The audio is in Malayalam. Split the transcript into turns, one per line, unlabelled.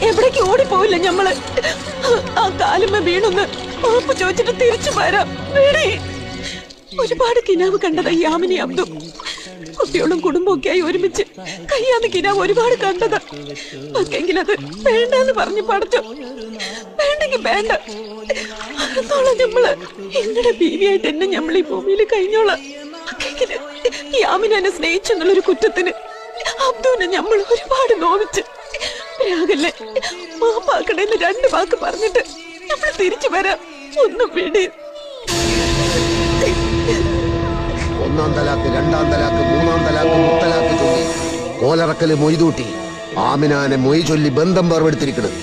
എവിടേക്ക് ഓടിപ്പോവില്ല ഞമ്മള്. ആ കാലുമ്മ വീണൊന്ന് മാപ്പ് ചോദിച്ചിട്ട് തിരിച്ചു വരാം. ഒരുപാട് കിനാവ് കണ്ടതാ ഈ ആമിനി അബ്ദു. കുട്ടികളും കുടുംബമൊക്കെ ആയി ഒരുമിച്ച് കയ്യാന്ന് കിനാവ് ഒരുപാട് കണ്ടതാ. പക്ഷെങ്കിൽ അത് വേണ്ടെന്ന് പറഞ്ഞു പഠിച്ചു. വേണ്ടെങ്കിൽ വേണ്ട, ഞമ്മള് നിങ്ങളുടെ ബീവിയായിട്ട് തന്നെ ഞമ്മൾ ഈ ഭൂമിയിൽ കഴിഞ്ഞോളാം. ഈ ആമിനെ എന്നെ സ്നേഹിച്ചെന്നുള്ളൊരു കുറ്റത്തിന് അബ്ദുവിനെ നമ്മൾ ഒരുപാട് നോവിച്ച്. രാഗല്ലേ, മാപ്പാക്കണേന്ന് 2 വാക്ക് പറഞ്ഞിട്ട് നമ്മൾ തിരിച്ചു വരാം. ഒന്നും വേണ്ടി.
1-ാം തലാക്ക്, 2-ാം തലാക്ക്, 3-ാം തലാക്ക്, മുത്തലാക്ക് ചൊല്ലി കോലറക്കല് മൊയ്തൂട്ടി ആമിനാനെ മൊയ് ചൊല്ലി ബന്ധം വേർപെടുത്തിരിക്കണത്.